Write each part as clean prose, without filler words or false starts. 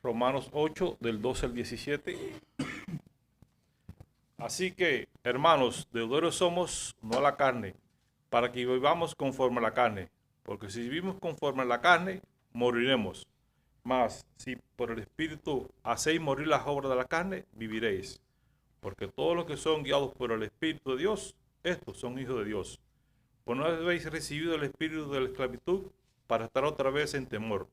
Romanos 8, del 12 al 17. Así que, hermanos, deudores somos, no a la carne, para que vivamos conforme a la carne. Porque si vivimos conforme a la carne, moriremos. Mas, si por el Espíritu hacéis morir las obras de la carne, viviréis. Porque todos los que son guiados por el Espíritu de Dios, estos son hijos de Dios. Pues no habéis recibido el espíritu de la esclavitud para estar otra vez en temor,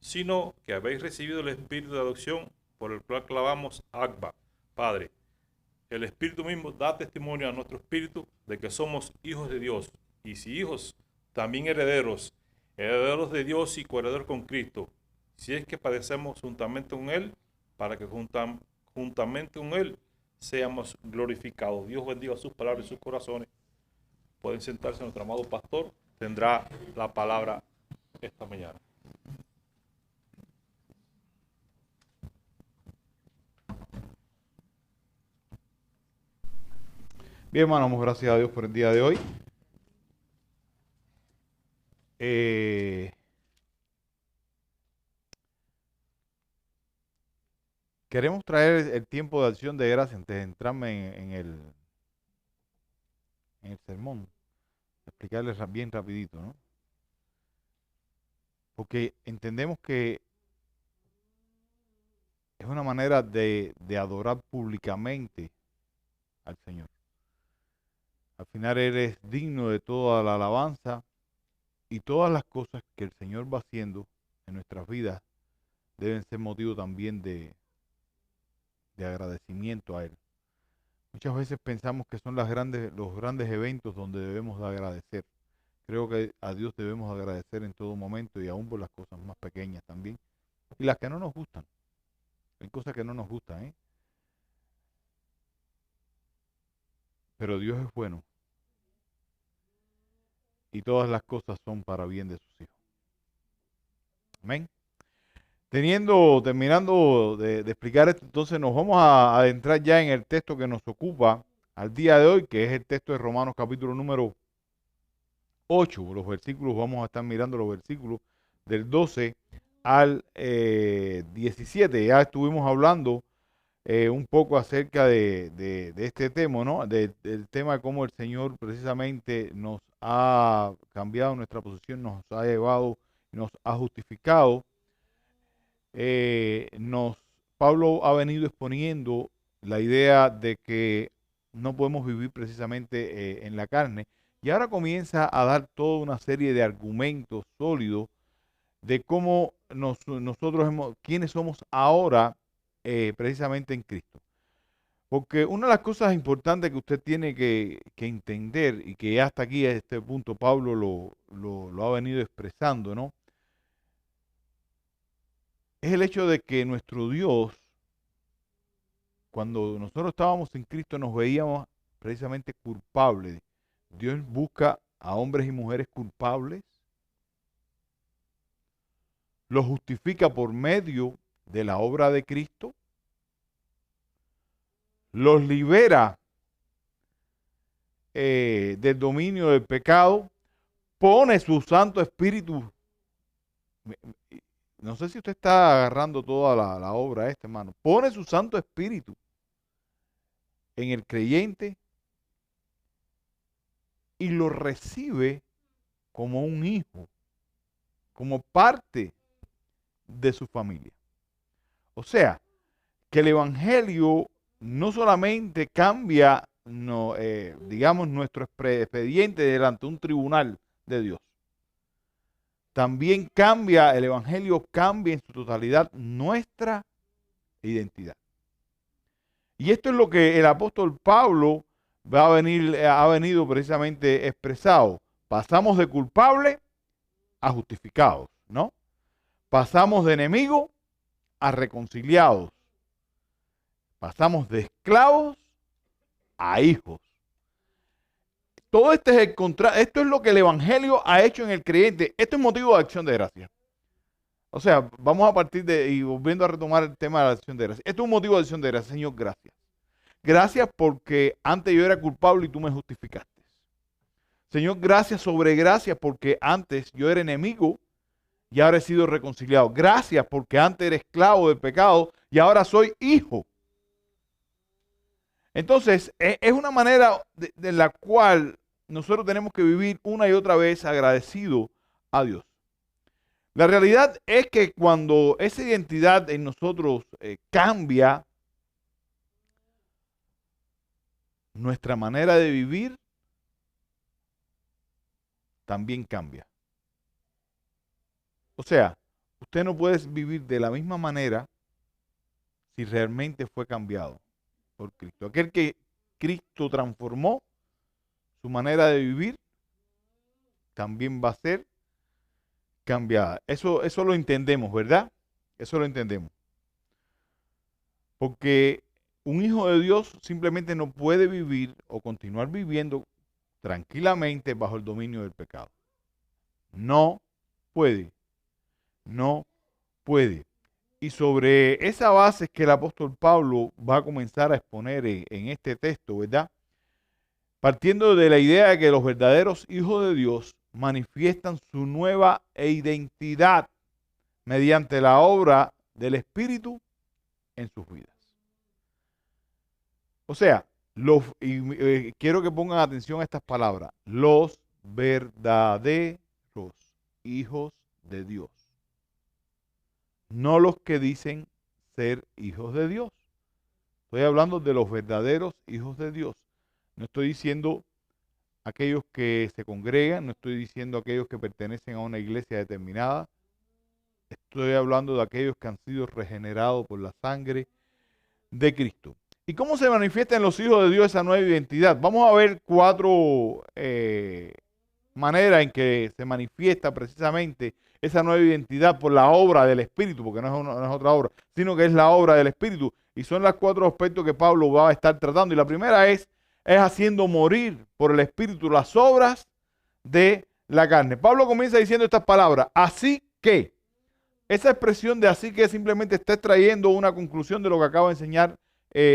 sino que habéis recibido el espíritu de adopción por el cual clamamos Abba, Padre. El Espíritu mismo da testimonio a nuestro espíritu de que somos hijos de Dios, y si hijos, también herederos, herederos de Dios y coherederos con Cristo, si es que padecemos juntamente con Él, para que juntamente con Él seamos glorificados. Dios bendiga sus palabras y sus corazones. Pueden sentarse, nuestro amado pastor tendrá la palabra esta mañana. Bien, hermano, damos gracias a Dios por el día de hoy. Queremos traer el tiempo de acción de gracia antes de entrarme en el sermón. Explicarles bien rapidito, ¿no? Porque entendemos que es una manera de adorar públicamente al Señor. Al final Él es digno de toda la alabanza y todas las cosas que el Señor va haciendo en nuestras vidas deben ser motivo también de agradecimiento a Él. Muchas veces pensamos que son los grandes eventos donde debemos de agradecer. Creo que a Dios debemos agradecer en todo momento y aún por las cosas más pequeñas también. Y las que no nos gustan. Hay cosas que no nos gustan, ¿eh? Pero Dios es bueno. Y todas las cosas son para bien de sus hijos. Amén. Terminando de explicar esto, entonces nos vamos a adentrar ya en el texto que nos ocupa al día de hoy, que es el texto de Romanos capítulo número 8. Los versículos, vamos a estar mirando los versículos del 12 al 17. Ya estuvimos hablando un poco acerca de este tema, ¿no? Del tema de cómo el Señor precisamente nos ha cambiado nuestra posición, nos ha llevado, nos ha justificado. Pablo ha venido exponiendo la idea de que no podemos vivir precisamente en la carne, y ahora comienza a dar toda una serie de argumentos sólidos de cómo quiénes somos ahora precisamente en Cristo. Porque una de las cosas importantes que usted tiene que entender, y que hasta aquí a este punto Pablo lo ha venido expresando, ¿no? Es el hecho de que nuestro Dios, cuando nosotros estábamos en Cristo, nos veíamos precisamente culpables. Dios busca a hombres y mujeres culpables, los justifica por medio de la obra de Cristo, los libera del dominio del pecado, pone su Santo Espíritu. No sé si usted está agarrando toda la obra esta, hermano. Pone su Santo Espíritu en el creyente y lo recibe como un hijo, como parte de su familia. O sea, que el Evangelio no solamente cambia, digamos, nuestro expediente delante de un tribunal de Dios. También el Evangelio cambia en su totalidad nuestra identidad. Y esto es lo que el apóstol Pablo ha venido precisamente expresado. Pasamos de culpable a justificados, ¿no? Pasamos de enemigos a reconciliados. Pasamos de esclavos a hijos. Todo esto es lo que el Evangelio ha hecho en el creyente. Esto es motivo de acción de gracia. O sea, vamos a partir y volviendo a retomar el tema de la acción de gracia. Esto es un motivo de acción de gracia. Señor, gracias. Gracias porque antes yo era culpable y tú me justificaste. Señor, gracias sobre gracias porque antes yo era enemigo y ahora he sido reconciliado. Gracias porque antes era esclavo del pecado y ahora soy hijo. Entonces, es una manera de la cual nosotros tenemos que vivir una y otra vez agradecido a Dios. La realidad es que cuando esa identidad en nosotros cambia, nuestra manera de vivir también cambia. O sea, usted no puede vivir de la misma manera si realmente fue cambiado por Cristo. Aquel que Cristo transformó su manera de vivir también va a ser cambiada. Eso lo entendemos, ¿verdad? Eso lo entendemos. Porque un hijo de Dios simplemente no puede vivir o continuar viviendo tranquilamente bajo el dominio del pecado. No puede. No puede. Y sobre esa base es que el apóstol Pablo va a comenzar a exponer en este texto, ¿verdad? Partiendo de la idea de que los verdaderos hijos de Dios manifiestan su nueva identidad mediante la obra del Espíritu en sus vidas. O sea, quiero que pongan atención a estas palabras, los verdaderos hijos de Dios. No los que dicen ser hijos de Dios. Estoy hablando de los verdaderos hijos de Dios. No estoy diciendo aquellos que se congregan, no estoy diciendo aquellos que pertenecen a una iglesia determinada. Estoy hablando de aquellos que han sido regenerados por la sangre de Cristo. ¿Y cómo se manifiesta en los hijos de Dios esa nueva identidad? Vamos a ver 4 maneras en que se manifiesta precisamente esa nueva identidad por la obra del Espíritu, porque no es otra obra, sino que es la obra del Espíritu. Y son los 4 aspectos que Pablo va a estar tratando. Y la primera es haciendo morir por el Espíritu las obras de la carne. Pablo comienza diciendo estas palabras, así que. Esa expresión de así que simplemente está trayendo una conclusión de lo que acabo de enseñar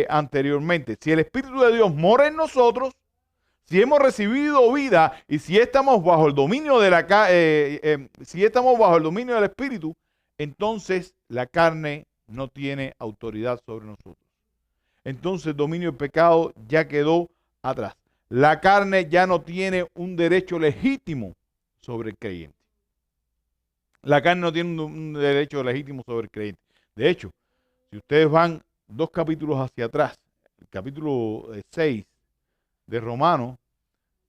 anteriormente. Si el Espíritu de Dios mora en nosotros, si hemos recibido vida y si estamos bajo el dominio de si estamos bajo el dominio del Espíritu, entonces la carne no tiene autoridad sobre nosotros. Entonces el dominio del pecado ya quedó atrás. La carne ya no tiene un derecho legítimo sobre el creyente. La carne no tiene un derecho legítimo sobre el creyente. De hecho, si ustedes van 2 capítulos hacia atrás, el capítulo 6 de Romanos,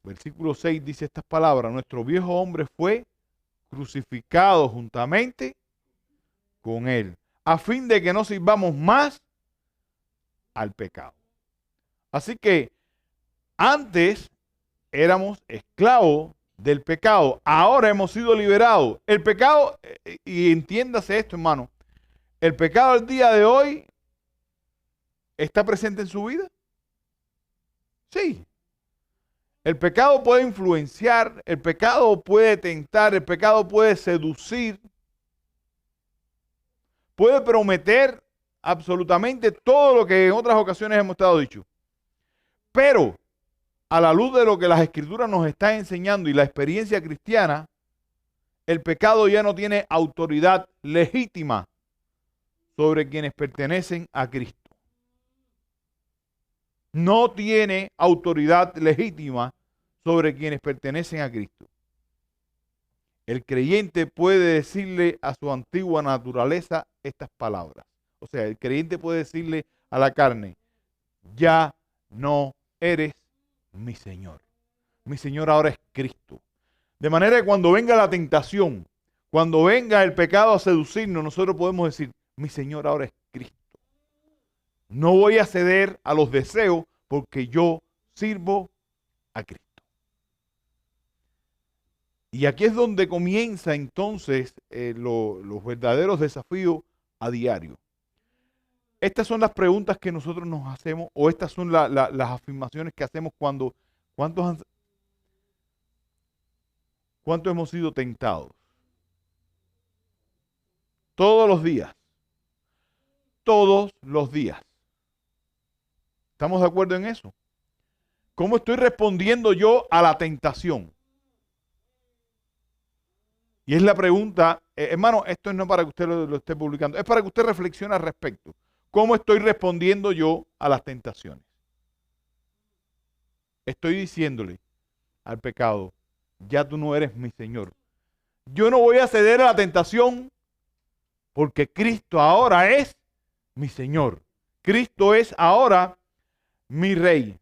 versículo 6 dice estas palabras, nuestro viejo hombre fue crucificado juntamente con él, a fin de que no sirvamos más al pecado. Así que antes éramos esclavos del pecado, ahora hemos sido liberados. El pecado, y entiéndase esto, hermano, el pecado al día de hoy está presente en su vida. Sí. El pecado puede influenciar, el pecado puede tentar, el pecado puede seducir, puede prometer absolutamente todo lo que en otras ocasiones hemos estado dicho. Pero a la luz de lo que las Escrituras nos están enseñando y la experiencia cristiana, el pecado ya no tiene autoridad legítima sobre quienes pertenecen a Cristo. No tiene autoridad legítima sobre quienes pertenecen a Cristo. El creyente puede decirle a su antigua naturaleza estas palabras. O sea, el creyente puede decirle a la carne, ya no eres mi Señor. Mi Señor ahora es Cristo. De manera que cuando venga la tentación, cuando venga el pecado a seducirnos, nosotros podemos decir, mi Señor ahora es Cristo. No voy a ceder a los deseos porque yo sirvo a Cristo. Y aquí es donde comienza entonces los verdaderos desafíos a diario. Estas son las preguntas que nosotros nos hacemos, o estas son las afirmaciones que hacemos cuando, ¿cuántos hemos sido tentados? Todos los días. Todos los días. ¿Estamos de acuerdo en eso? ¿Cómo estoy respondiendo yo a la tentación? Y es la pregunta, hermano, esto no es para que usted lo esté publicando, es para que usted reflexione al respecto. ¿Cómo estoy respondiendo yo a las tentaciones? Estoy diciéndole al pecado, ya tú no eres mi Señor. Yo no voy a ceder a la tentación porque Cristo ahora es mi Señor. Cristo es ahora mi Rey.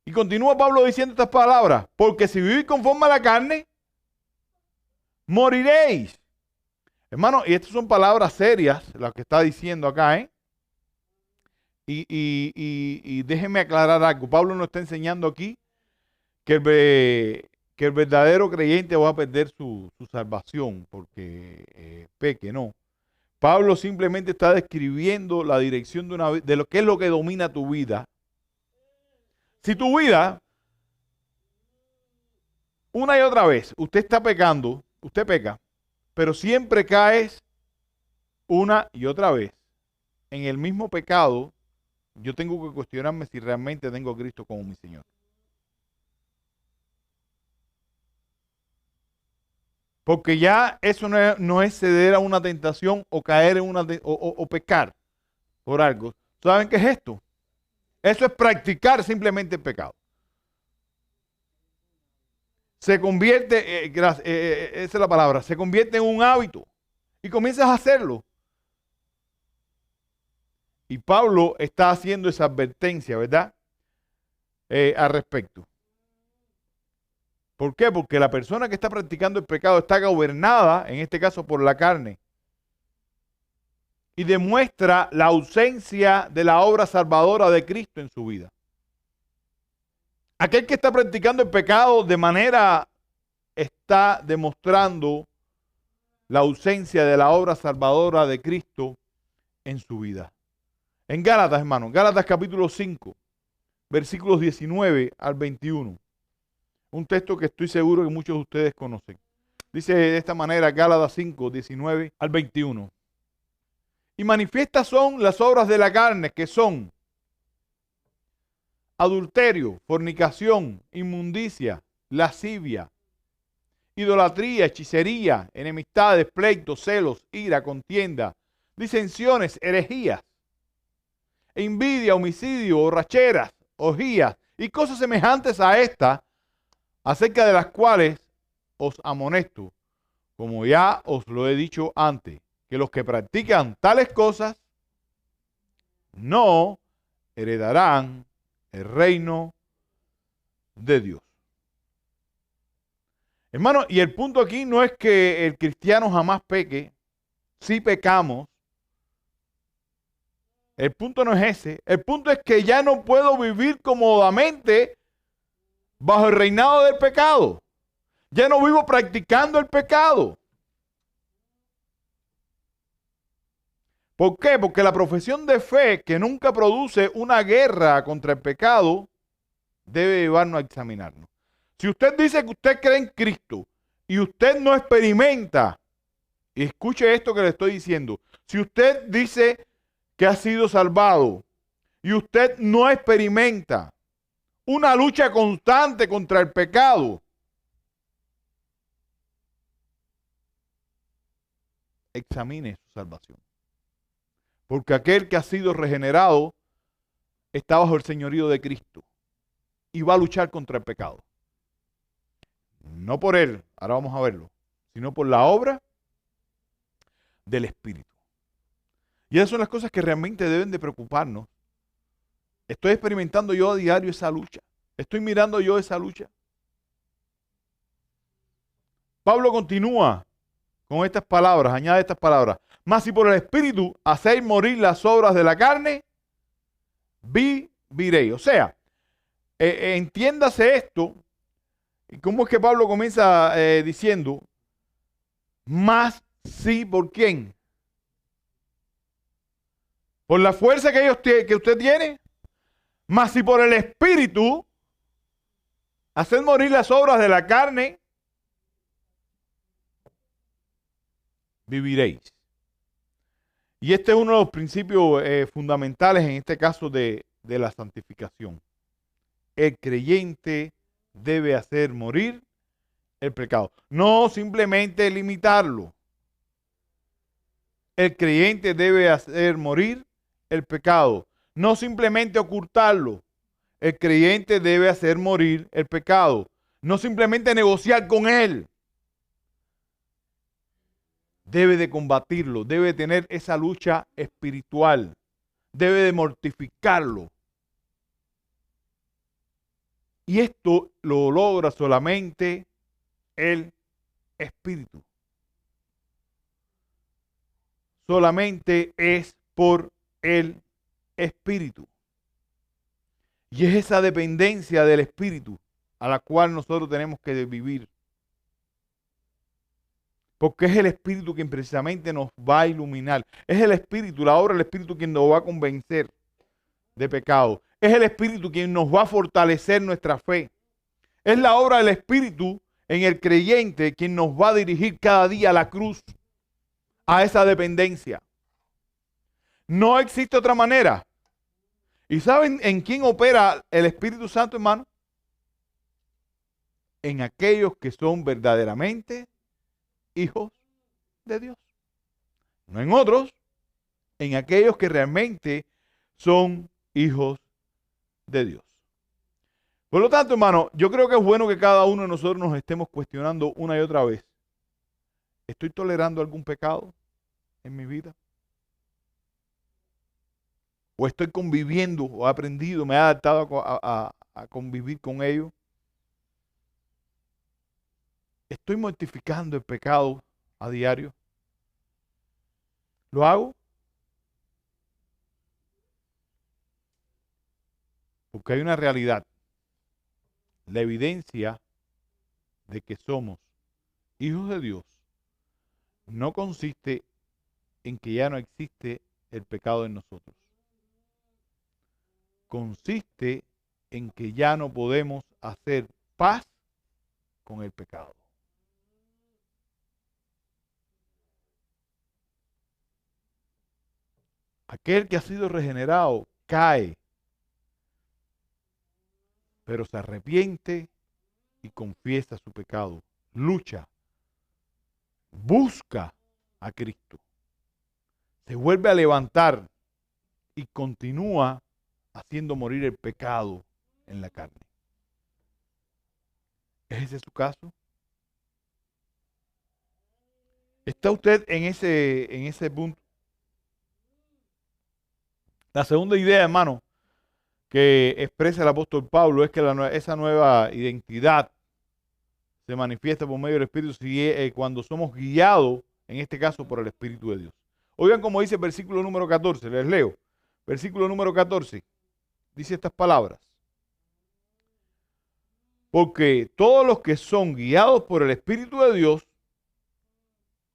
Y continúa Pablo diciendo estas palabras, porque si vivís conforme a la carne, moriréis. Hermano, y estas son palabras serias, las que está diciendo acá, ¿eh? Y déjenme aclarar algo. Pablo nos está enseñando aquí que el verdadero creyente va a perder su salvación porque peque, no. Pablo simplemente está describiendo la dirección de lo que es lo que domina tu vida. Si tu vida, una y otra vez, usted está pecando, usted peca, pero siempre caes una y otra vez en el mismo pecado, yo tengo que cuestionarme si realmente tengo a Cristo como mi Señor. Porque ya eso no es ceder a una tentación o caer en o pecar por algo. ¿Saben qué es esto? Eso es practicar simplemente el pecado. Se convierte, esa es la palabra, se convierte en un hábito y comienzas a hacerlo. Y Pablo está haciendo esa advertencia, ¿verdad? Al respecto. ¿Por qué? Porque la persona que está practicando el pecado está gobernada, en este caso por la carne, y demuestra la ausencia de la obra salvadora de Cristo en su vida. Aquel que está practicando el pecado de manera está demostrando la ausencia de la obra salvadora de Cristo en su vida. En Gálatas, hermano, Gálatas capítulo 5, versículos 19 al 21. Un texto que estoy seguro que muchos de ustedes conocen. Dice de esta manera Gálatas 5, 19 al 21. Y manifiestas son las obras de la carne, que son adulterio, fornicación, inmundicia, lascivia, idolatría, hechicería, enemistades, pleitos, celos, ira, contienda, disensiones, herejías, envidia, homicidio, borracheras, orgías y cosas semejantes a estas, acerca de las cuales os amonesto, como ya os lo he dicho antes, que los que practican tales cosas no heredarán el reino de Dios. Hermano, y el punto aquí no es que el cristiano jamás peque, sí pecamos. El punto no es ese. El punto es que ya no puedo vivir cómodamente bajo el reinado del pecado. Ya no vivo practicando el pecado. ¿Por qué? Porque la profesión de fe que nunca produce una guerra contra el pecado debe llevarnos a examinarnos. Si usted dice que usted cree en Cristo y usted no experimenta, y escuche esto que le estoy diciendo, si usted dice que ha sido salvado y usted no experimenta una lucha constante contra el pecado, examine su salvación. Porque aquel que ha sido regenerado está bajo el señorío de Cristo y va a luchar contra el pecado. No por él, ahora vamos a verlo, sino por la obra del Espíritu. Y esas son las cosas que realmente deben de preocuparnos. Estoy experimentando yo a diario esa lucha. Estoy mirando yo esa lucha. Pablo continúa con estas palabras, añade estas palabras. Mas si por el Espíritu hacéis morir las obras de la carne, viviréis. O sea, entiéndase esto. ¿Y cómo es que Pablo comienza diciendo? Más sí, ¿por quién? Por la fuerza que usted tiene. Más si por el Espíritu haced morir las obras de la carne, viviréis. Y este es uno de los principios fundamentales en este caso de la santificación. El creyente debe hacer morir el pecado. No simplemente limitarlo. El creyente debe hacer morir el pecado. No simplemente ocultarlo. El creyente debe hacer morir el pecado. No simplemente negociar con él. Debe de combatirlo. Debe de tener esa lucha espiritual. Debe de mortificarlo. Y esto lo logra solamente el Espíritu. Solamente es por el Espíritu. Y es esa dependencia del Espíritu a la cual nosotros tenemos que vivir. Porque es el Espíritu quien precisamente nos va a iluminar. Es el Espíritu, la obra del Espíritu quien nos va a convencer de pecado. Es el Espíritu quien nos va a fortalecer nuestra fe. Es la obra del Espíritu en el creyente quien nos va a dirigir cada día a la cruz, a esa dependencia. No existe otra manera. ¿Y saben en quién opera el Espíritu Santo, hermano? En aquellos que son verdaderamente hijos de Dios. No en otros, en aquellos que realmente son hijos de Dios. Por lo tanto, hermano, yo creo que es bueno que cada uno de nosotros nos estemos cuestionando una y otra vez. ¿Estoy tolerando algún pecado en mi vida? ¿O estoy conviviendo o he aprendido, me he adaptado a convivir con ellos? ¿Estoy mortificando el pecado a diario? ¿Lo hago? Porque hay una realidad. La evidencia de que somos hijos de Dios no consiste en que ya no existe el pecado en nosotros. Consiste en que ya no podemos hacer paz con el pecado. Aquel que ha sido regenerado cae, pero se arrepiente y confiesa su pecado. Lucha, busca a Cristo. Se vuelve a levantar y continúa haciendo morir el pecado en la carne. ¿Es ese su caso? ¿Está usted en ese punto? La segunda idea, hermano, que expresa el apóstol Pablo es que esa nueva identidad se manifiesta por medio del Espíritu cuando somos guiados, en este caso, por el Espíritu de Dios. Oigan cómo dice el versículo número 14, les leo. Versículo número 14, dice estas palabras. Porque todos los que son guiados por el Espíritu de Dios,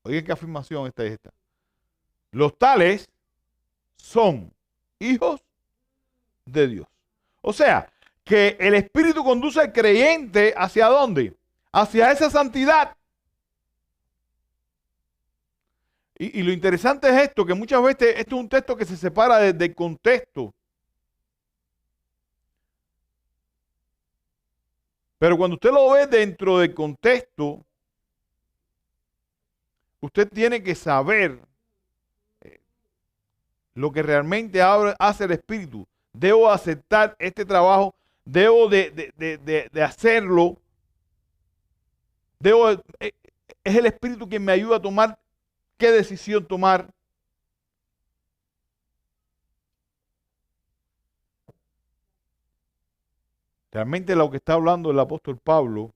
oigan qué afirmación esta es esta. Los tales son hijos de Dios. O sea, que el Espíritu conduce al creyente ¿hacia dónde? Hacia esa santidad. Y lo interesante es esto, que muchas veces esto es un texto que se separa del contexto. Pero cuando usted lo ve dentro del contexto, usted tiene que saber lo que realmente hace el Espíritu. Debo aceptar este trabajo, debo de hacerlo. Es el Espíritu quien me ayuda a tomar qué decisión tomar. Realmente lo que está hablando el apóstol Pablo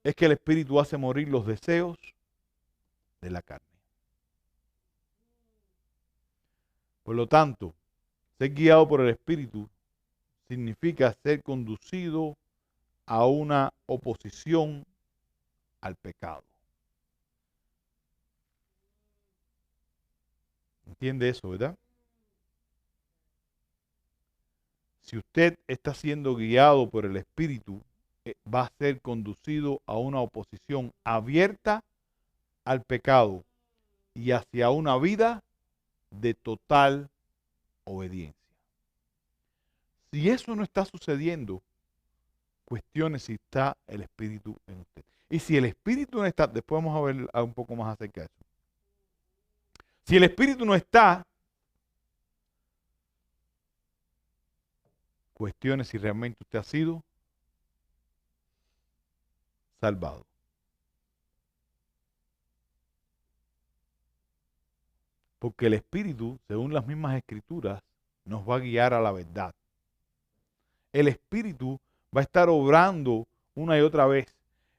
es que el Espíritu hace morir los deseos de la carne. Por lo tanto, ser guiado por el Espíritu significa ser conducido a una oposición al pecado. ¿Entiende eso, verdad? Si usted está siendo guiado por el Espíritu, va a ser conducido a una oposición abierta al pecado y hacia una vida de total obediencia. Si eso no está sucediendo, cuestione si está el Espíritu en usted. Y si el Espíritu no está, después vamos a ver un poco más acerca de eso. Si el Espíritu no está, cuestione si realmente usted ha sido salvado. Porque el Espíritu, según las mismas Escrituras, nos va a guiar a la verdad. El Espíritu va a estar obrando una y otra vez.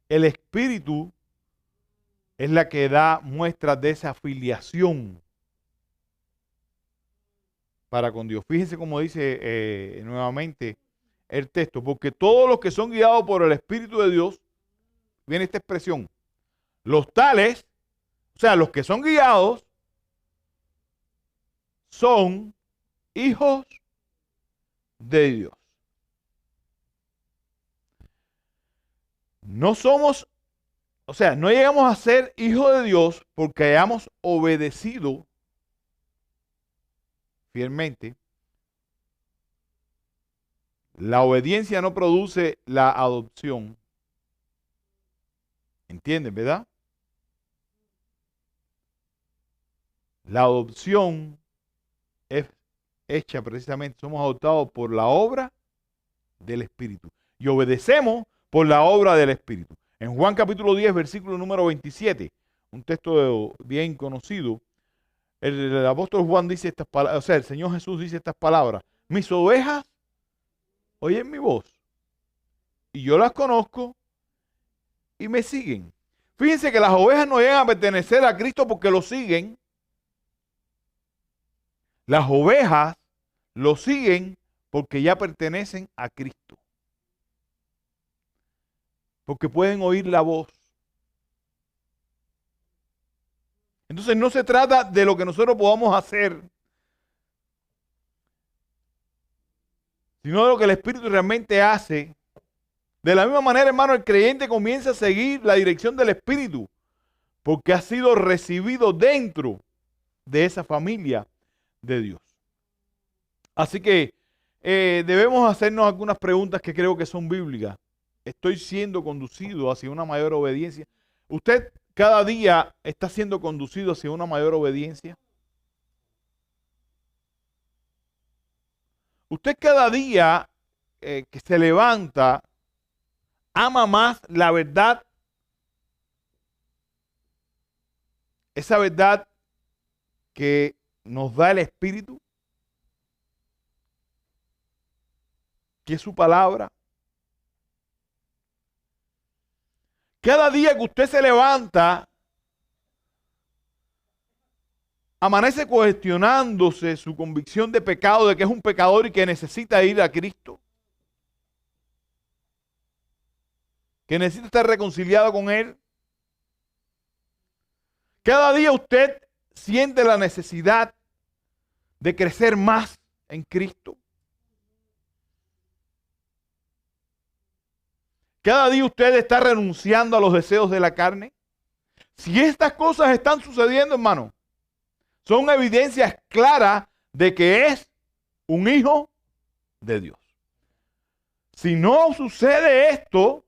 El Espíritu es la que da muestras de esa filiación para con Dios. Fíjense cómo dice nuevamente el texto. Porque todos los que son guiados por el Espíritu de Dios, viene esta expresión, los tales, o sea, los que son guiados, son hijos de Dios. No somos, o sea, no llegamos a ser hijos de Dios porque hayamos obedecido fielmente. La obediencia no produce la adopción. ¿Entienden, verdad? La adopción es hecha precisamente, somos adoptados por la obra del Espíritu y obedecemos por la obra del Espíritu. En Juan capítulo 10, versículo número 27, un texto bien conocido, el apóstol Juan dice estas palabras, o sea, el Señor Jesús dice estas palabras: mis ovejas oyen mi voz y yo las conozco y me siguen. Fíjense que las ovejas no llegan a pertenecer a Cristo porque lo siguen. Las ovejas lo siguen porque ya pertenecen a Cristo. Porque pueden oír la voz. Entonces no se trata de lo que nosotros podamos hacer, sino de lo que el Espíritu realmente hace. De la misma manera, hermano, el creyente comienza a seguir la dirección del Espíritu porque ha sido recibido dentro de esa familia de Dios. Así que debemos hacernos algunas preguntas que creo que son bíblicas. ¿Estoy siendo conducido hacia una mayor obediencia? ¿Usted cada día está siendo conducido hacia una mayor obediencia? ¿Usted cada día que se levanta ama más la verdad? Esa verdad que nos da el Espíritu, que es su palabra. Cada día que usted se levanta, amanece cuestionándose su convicción de pecado, de que es un pecador y que necesita ir a Cristo, que necesita estar reconciliado con Él. Cada día usted siente la necesidad de crecer más en Cristo. Cada día usted está renunciando a los deseos de la carne. Si estas cosas están sucediendo, hermano, son evidencias claras de que es un hijo de Dios. Si no sucede esto,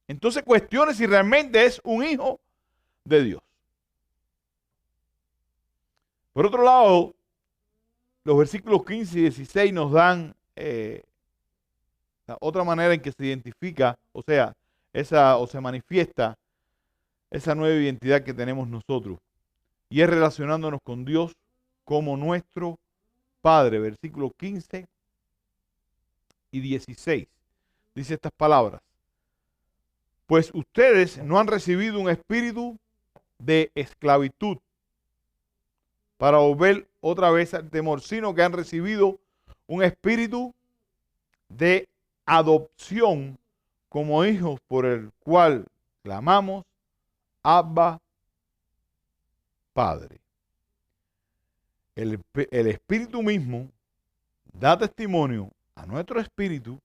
entonces cuestione si realmente es un hijo de Dios. Por otro lado, los versículos 15 y 16 nos dan la otra manera en que se identifica, o sea, se manifiesta esa nueva identidad que tenemos nosotros. Y es relacionándonos con Dios como nuestro Padre. Versículos 15 y 16. Dice estas palabras: pues ustedes no han recibido un espíritu de esclavitud para volver otra vez al temor, sino que han recibido un espíritu de adopción como hijos, por el cual clamamos: Abba, Padre. El Espíritu mismo da testimonio a nuestro espíritu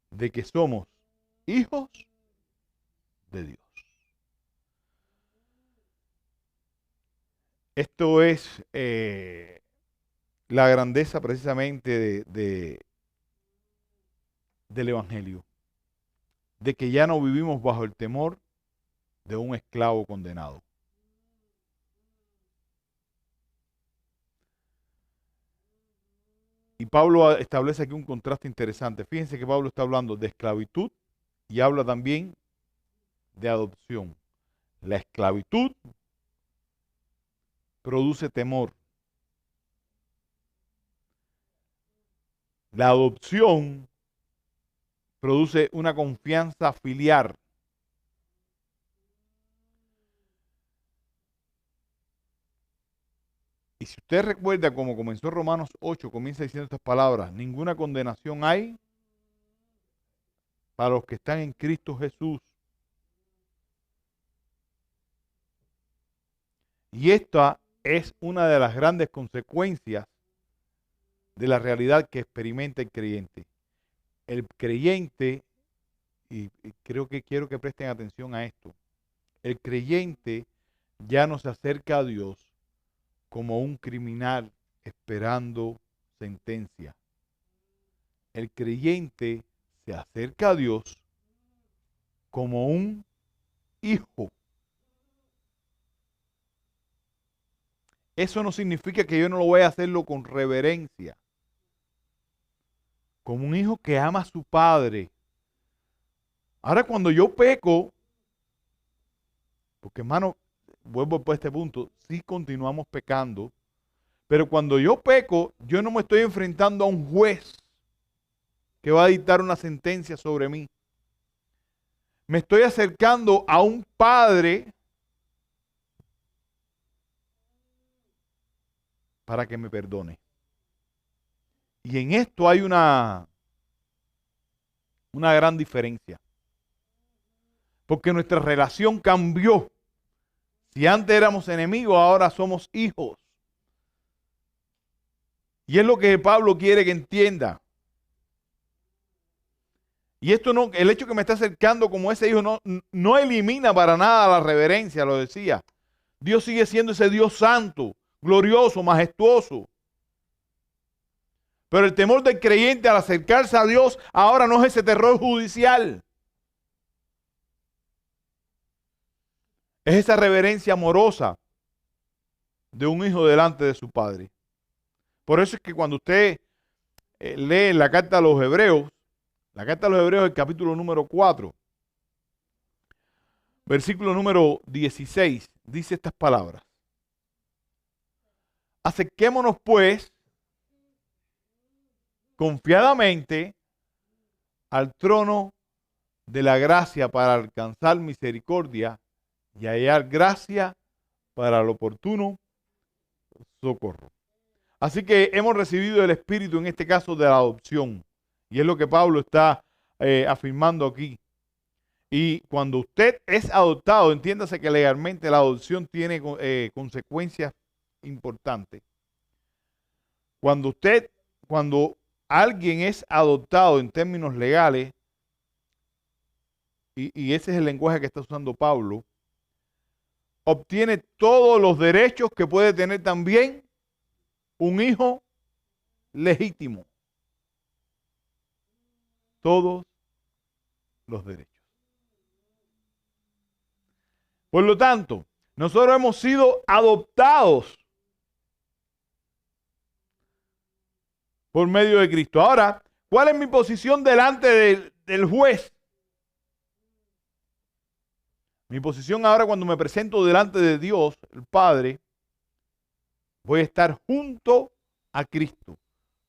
de que somos hijos de Dios. Esto es la grandeza precisamente de del Evangelio, de que ya no vivimos bajo el temor de un esclavo condenado. Y Pablo establece aquí un contraste interesante. Fíjense que Pablo está hablando de esclavitud y habla también de adopción. La esclavitud produce temor. La adopción produce una confianza filial. Y si usted recuerda cómo comenzó Romanos 8, comienza diciendo estas palabras: ninguna condenación hay para los que están en Cristo Jesús. Y esta es una de las grandes consecuencias de la realidad que experimenta el creyente. El creyente, y quiero que presten atención a esto, el creyente ya no se acerca a Dios como un criminal esperando sentencia. El creyente se acerca a Dios como un hijo. Eso no significa que yo no lo voy a hacerlo con reverencia. Como un hijo que ama a su padre. Ahora cuando yo peco, porque hermano, vuelvo por este punto, sí continuamos pecando, pero cuando yo peco, yo no me estoy enfrentando a un juez que va a dictar una sentencia sobre mí. Me estoy acercando a un padre para que me perdone. Y en esto hay una gran diferencia. Porque nuestra relación cambió. Si antes éramos enemigos, ahora somos hijos. Y es lo que Pablo quiere que entienda. Y esto no, el hecho que me está acercando como ese hijo no elimina para nada la reverencia, lo decía. Dios sigue siendo ese Dios santo, glorioso, majestuoso. Pero el temor del creyente al acercarse a Dios ahora no es ese terror judicial. Es esa reverencia amorosa de un hijo delante de su padre. Por eso es que cuando usted lee la carta a los Hebreos, el capítulo número 4, versículo número 16, dice estas palabras. Acerquémonos pues confiadamente al trono de la gracia para alcanzar misericordia y hallar gracia para el oportuno socorro. Así que hemos recibido el espíritu, en este caso, de la adopción. Y es lo que Pablo está afirmando aquí. Y cuando usted es adoptado, entiéndase que legalmente la adopción tiene consecuencias importantes. Cuando alguien es adoptado en términos legales, y ese es el lenguaje que está usando Pablo, obtiene todos los derechos que puede tener también un hijo legítimo. Todos los derechos. Por lo tanto, nosotros hemos sido adoptados por medio de Cristo. Ahora, ¿cuál es mi posición delante del juez? Mi posición ahora cuando me presento delante de Dios, el Padre, voy a estar junto a Cristo,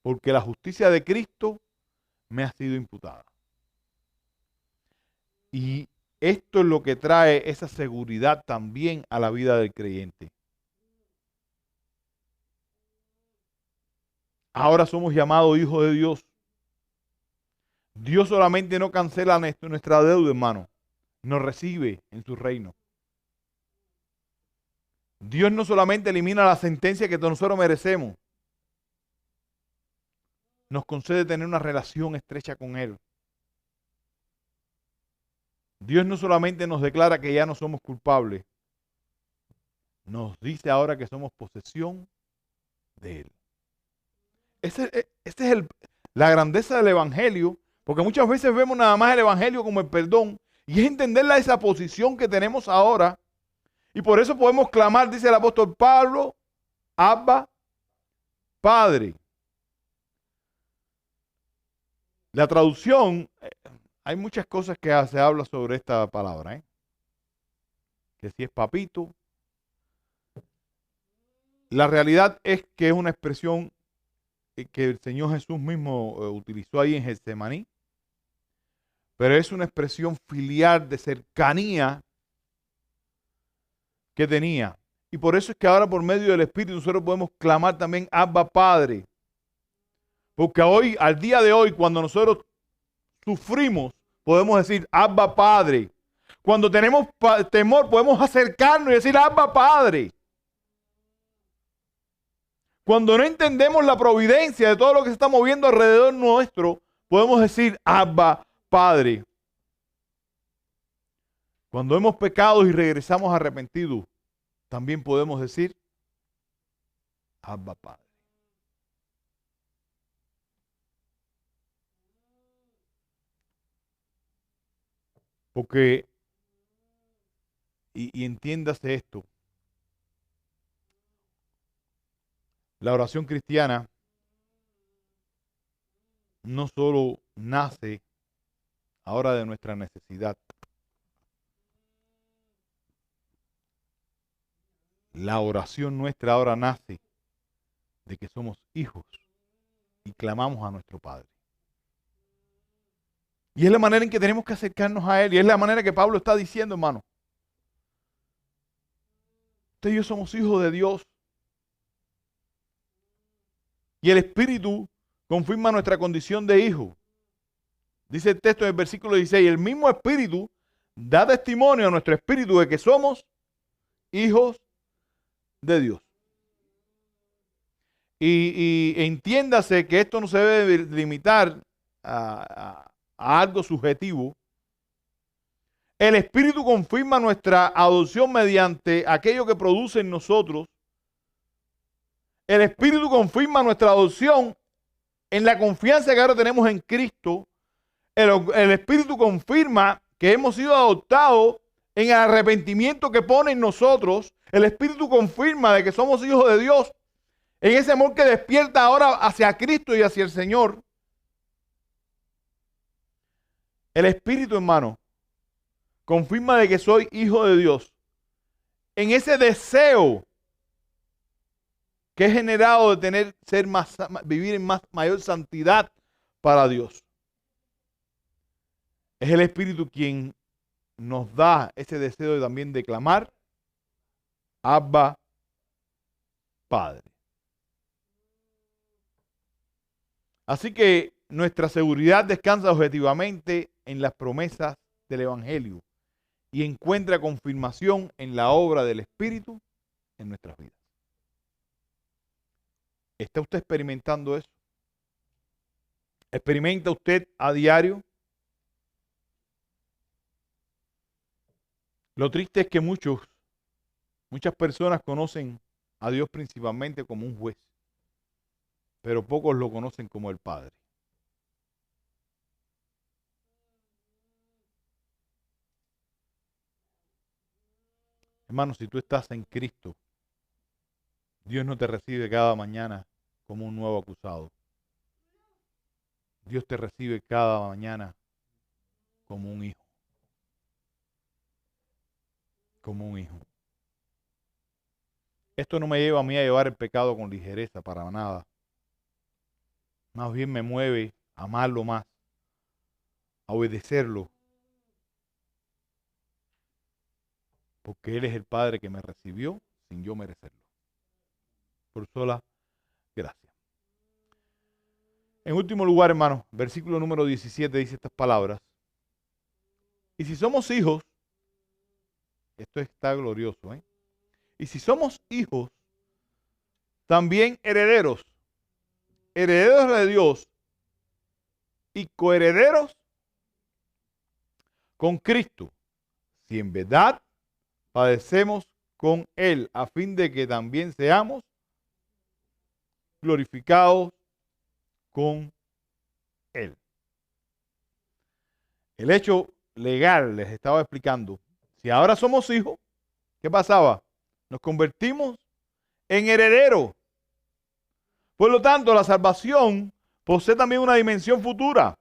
porque la justicia de Cristo me ha sido imputada. Y esto es lo que trae esa seguridad también a la vida del creyente. Ahora somos llamados hijos de Dios. Dios solamente no cancela nuestra deuda, hermano. Nos recibe en su reino. Dios no solamente elimina la sentencia que nosotros merecemos, nos concede tener una relación estrecha con Él. Dios no solamente nos declara que ya no somos culpables, nos dice ahora que somos posesión de Él. Esa es la grandeza del Evangelio, Porque muchas veces vemos nada más el evangelio como el perdón. Y es entenderla esa posición que tenemos ahora. Y por eso podemos clamar, dice el apóstol Pablo, Abba, Padre. La traducción, hay muchas cosas que se habla sobre esta palabra, ¿eh? Que si es papito. La realidad es que es una expresión que el Señor Jesús mismo utilizó ahí en Getsemaní, pero es una expresión filial de cercanía que tenía. Y por eso es que ahora por medio del Espíritu nosotros podemos clamar también Abba Padre. Porque hoy, al día de hoy, cuando nosotros sufrimos, podemos decir Abba Padre. Cuando tenemos temor, podemos acercarnos y decir Abba Padre. Cuando no entendemos la providencia de todo lo que se está moviendo alrededor nuestro, podemos decir Abba Padre. Cuando hemos pecado y regresamos arrepentidos, también podemos decir Abba Padre. Porque, y entiéndase esto, la oración cristiana no solo nace ahora de nuestra necesidad. La oración nuestra ahora nace de que somos hijos y clamamos a nuestro Padre. Y es la manera en que tenemos que acercarnos a Él. Y es la manera que Pablo está diciendo, hermano. Usted y yo somos hijos de Dios. Y el Espíritu confirma nuestra condición de hijo. Dice el texto en el versículo 16, el mismo Espíritu da testimonio a nuestro espíritu de que somos hijos de Dios. Y entiéndase que esto no se debe limitar a algo subjetivo. El Espíritu confirma nuestra adopción mediante aquello que produce en nosotros. El Espíritu confirma nuestra adopción en la confianza que ahora tenemos en Cristo. El Espíritu confirma que hemos sido adoptados en el arrepentimiento que pone en nosotros. El Espíritu confirma de que somos hijos de Dios en ese amor que despierta ahora hacia Cristo y hacia el Señor. El Espíritu, hermano, confirma de que soy hijo de Dios en ese deseo que es generado de vivir en mayor santidad para Dios. Es el Espíritu quien nos da ese deseo también de clamar Abba Padre. Así que nuestra seguridad descansa objetivamente en las promesas del Evangelio y encuentra confirmación en la obra del Espíritu en nuestras vidas. ¿Está usted experimentando eso? ¿Experimenta usted a diario? Lo triste es que muchas personas conocen a Dios principalmente como un juez, pero pocos lo conocen como el Padre. Hermano, si tú estás en Cristo, Dios no te recibe cada mañana como un nuevo acusado. Dios te recibe cada mañana como un hijo. Como un hijo. Esto no me lleva a mí a llevar el pecado con ligereza, para nada. Más bien me mueve a amarlo más, a obedecerlo. Porque Él es el Padre que me recibió sin yo merecerlo. Por sola gracia. En último lugar, hermano, versículo número 17 dice estas palabras. Y si somos hijos, esto está glorioso, ¿eh? Y si somos hijos, también herederos, herederos de Dios y coherederos con Cristo, si en verdad padecemos con Él, a fin de que también seamos glorificados con Él. El hecho legal, les estaba explicando, si ahora somos hijos, ¿qué pasaba? Nos convertimos en herederos. Por lo tanto, la salvación posee también una dimensión futura.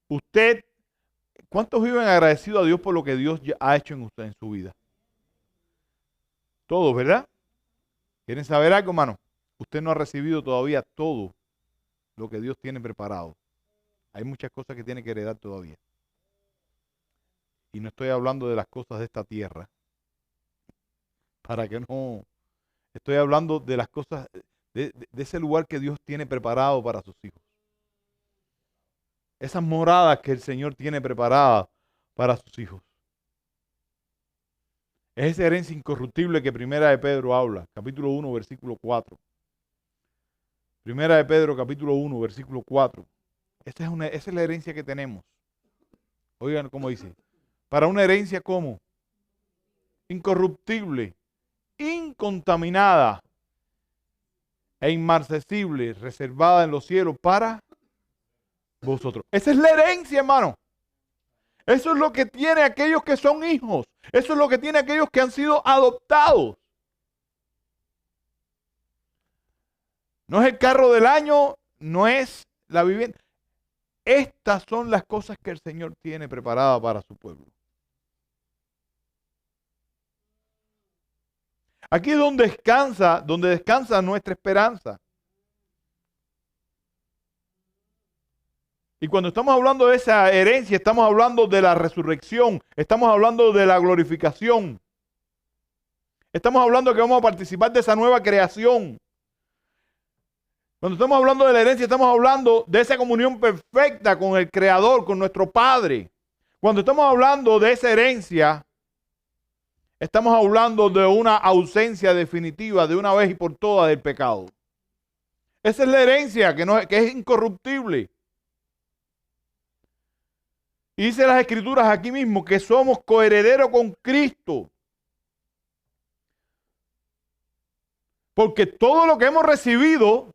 Usted, ¿cuántos viven agradecidos a Dios por lo que Dios ya ha hecho en usted, en su vida? Todos, ¿verdad? ¿Quieren saber algo, hermano? Usted no ha recibido todavía todo lo que Dios tiene preparado. Hay muchas cosas que tiene que heredar todavía. Y no estoy hablando de las cosas de esta tierra. Para que no... Estoy hablando de las cosas, de ese lugar que Dios tiene preparado para sus hijos. Esas moradas que el Señor tiene preparadas para sus hijos. Es esa herencia incorruptible que Primera de Pedro habla, capítulo 1, versículo 4. Primera de Pedro, capítulo 1, versículo 4. Esa es la herencia que tenemos. Oigan cómo dice. Para una herencia, ¿cómo? Incorruptible, incontaminada e inmarcesible, reservada en los cielos para vosotros. Esa es la herencia, hermano. Eso es lo que tiene aquellos que son hijos. Eso es lo que tiene aquellos que han sido adoptados. No es el carro del año, no es la vivienda. Estas son las cosas que el Señor tiene preparadas para su pueblo. Aquí es donde descansa nuestra esperanza. Y cuando estamos hablando de esa herencia, estamos hablando de la resurrección, estamos hablando de la glorificación. Estamos hablando que vamos a participar de esa nueva creación. Cuando estamos hablando de la herencia, estamos hablando de esa comunión perfecta con el Creador, con nuestro Padre. Cuando estamos hablando de esa herencia, estamos hablando de una ausencia definitiva de una vez y por todas del pecado. Esa es la herencia que es incorruptible. Y dice las Escrituras aquí mismo que somos coherederos con Cristo. Porque todo lo que hemos recibido,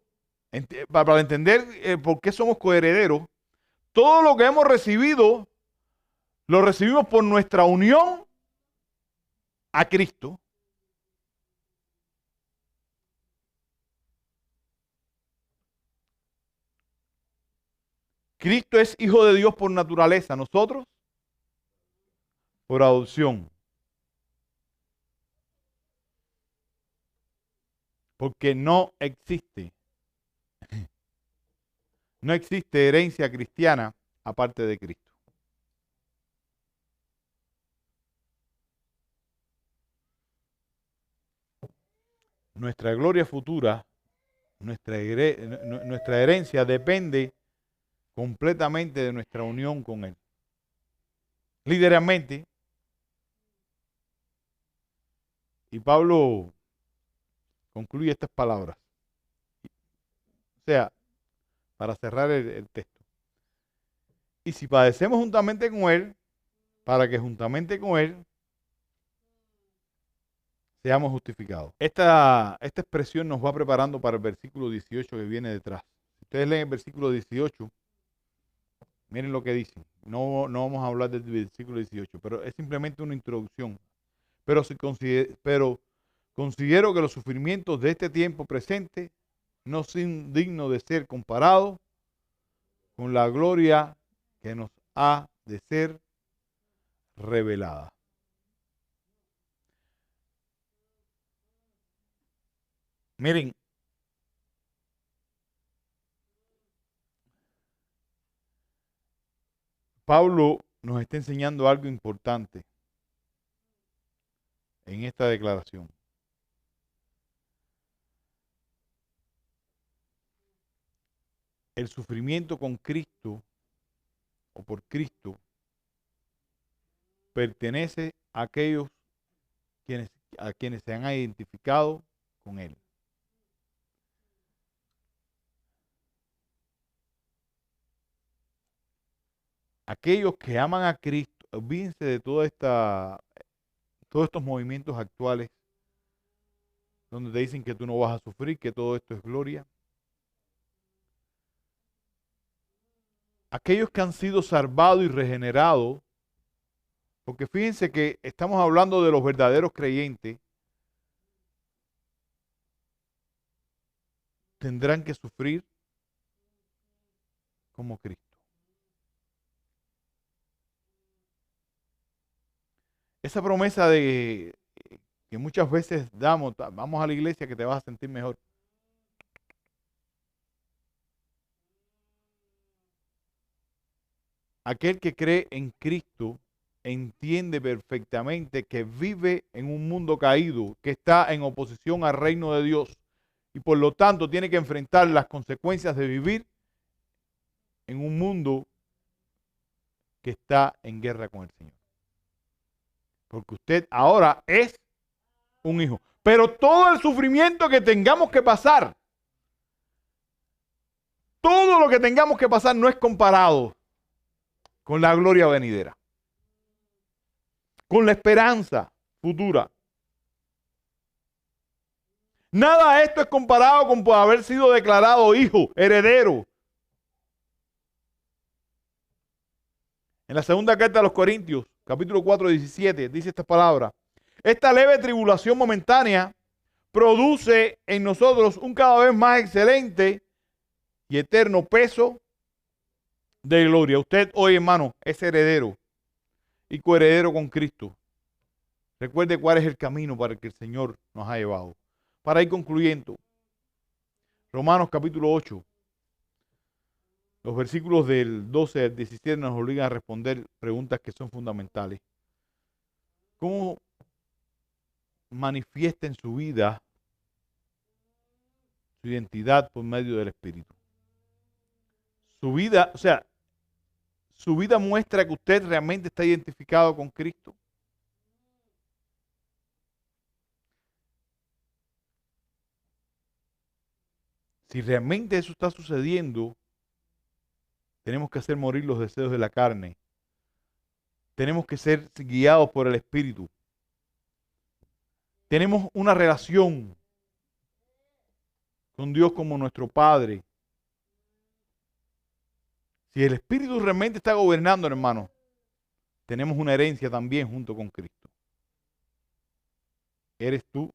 para entender por qué somos coherederos, todo lo que hemos recibido, lo recibimos por nuestra unión a Cristo. Cristo es hijo de Dios por naturaleza, nosotros por adopción. Porque no existe herencia cristiana aparte de Cristo. Nuestra gloria futura, nuestra herencia depende completamente de nuestra unión con Él. Literalmente. Y Pablo concluye estas palabras. O sea, para cerrar el texto. Y si padecemos juntamente con Él, para que juntamente con Él seamos justificados. Esta expresión nos va preparando para el versículo 18 que viene detrás. Si ustedes leen el versículo 18, miren lo que dice. No vamos a hablar del versículo 18, pero es simplemente una introducción. Pero considero que los sufrimientos de este tiempo presente no son dignos de ser comparados con la gloria que nos ha de ser revelada. Miren, Pablo nos está enseñando algo importante en esta declaración. El sufrimiento con Cristo o por Cristo pertenece a aquellos a quienes se han identificado con Él. Aquellos que aman a Cristo, olvídense de todos estos movimientos actuales donde te dicen que tú no vas a sufrir, que todo esto es gloria. aquellos que han sido salvados y regenerados, porque fíjense que estamos hablando de los verdaderos creyentes, tendrán que sufrir como Cristo. Esa promesa de que muchas veces damos, vamos a la iglesia que te vas a sentir mejor. Aquel que cree en Cristo entiende perfectamente que vive en un mundo caído, que está en oposición al reino de Dios y por lo tanto tiene que enfrentar las consecuencias de vivir en un mundo que está en guerra con el Señor. Porque usted ahora es un hijo. Pero todo el sufrimiento que tengamos que pasar, todo lo que tengamos que pasar no es comparado con la gloria venidera, con la esperanza futura. Nada de esto es comparado con por haber sido declarado hijo, heredero. En la segunda carta a los Corintios, capítulo 4, 17, dice esta palabra: esta leve tribulación momentánea produce en nosotros un cada vez más excelente y eterno peso de gloria. Usted hoy, hermano, es heredero y coheredero con Cristo. Recuerde cuál es el camino para el que el Señor nos ha llevado. Para ir concluyendo, Romanos capítulo 8, los versículos del 12 al 17 nos obligan a responder preguntas que son fundamentales. ¿Cómo manifiesta en su vida su identidad por medio del Espíritu? Su vida, o sea, su vida muestra que usted realmente está identificado con Cristo. Si realmente eso está sucediendo, tenemos que hacer morir los deseos de la carne. Tenemos que ser guiados por el Espíritu. Tenemos una relación con Dios como nuestro Padre. Si el Espíritu realmente está gobernando, hermano, tenemos una herencia también junto con Cristo. ¿Eres tú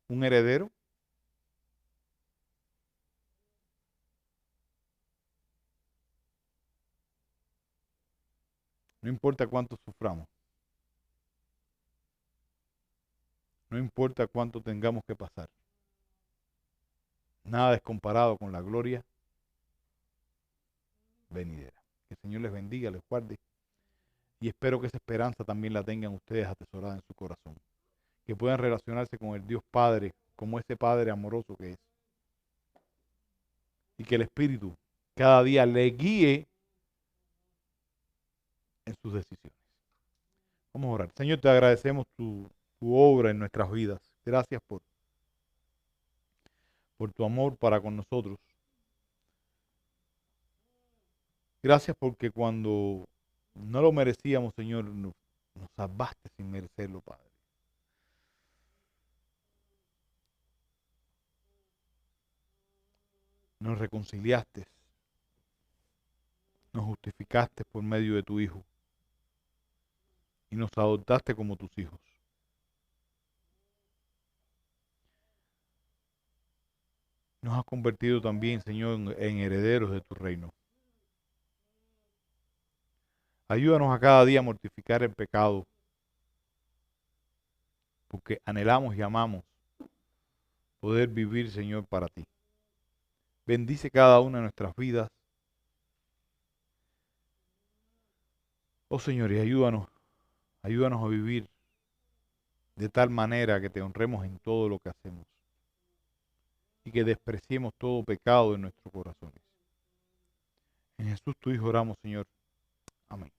un heredero? No importa cuánto suframos. No importa cuánto tengamos que pasar. Nada es comparado con la gloria venidera. Que el Señor les bendiga, les guarde. Y espero que esa esperanza también la tengan ustedes atesorada en su corazón. Que puedan relacionarse con el Dios Padre como ese Padre amoroso que es. Y que el Espíritu cada día le guíe en sus decisiones. Vamos a orar. Señor, te agradecemos tu obra en nuestras vidas. Gracias por tu amor para con nosotros. Gracias porque cuando no lo merecíamos, Señor, nos salvaste sin merecerlo, Padre. Nos reconciliaste. Nos justificaste por medio de tu Hijo. Y nos adoptaste como tus hijos. Nos has convertido también, Señor, en herederos de tu reino. Ayúdanos a cada día a mortificar el pecado, porque anhelamos y amamos poder vivir, Señor, para ti. Bendice cada una de nuestras vidas. Oh, Señor, y ayúdanos a vivir de tal manera que te honremos en todo lo que hacemos y que despreciemos todo pecado en nuestros corazones. En Jesús tu Hijo oramos, Señor. Amén.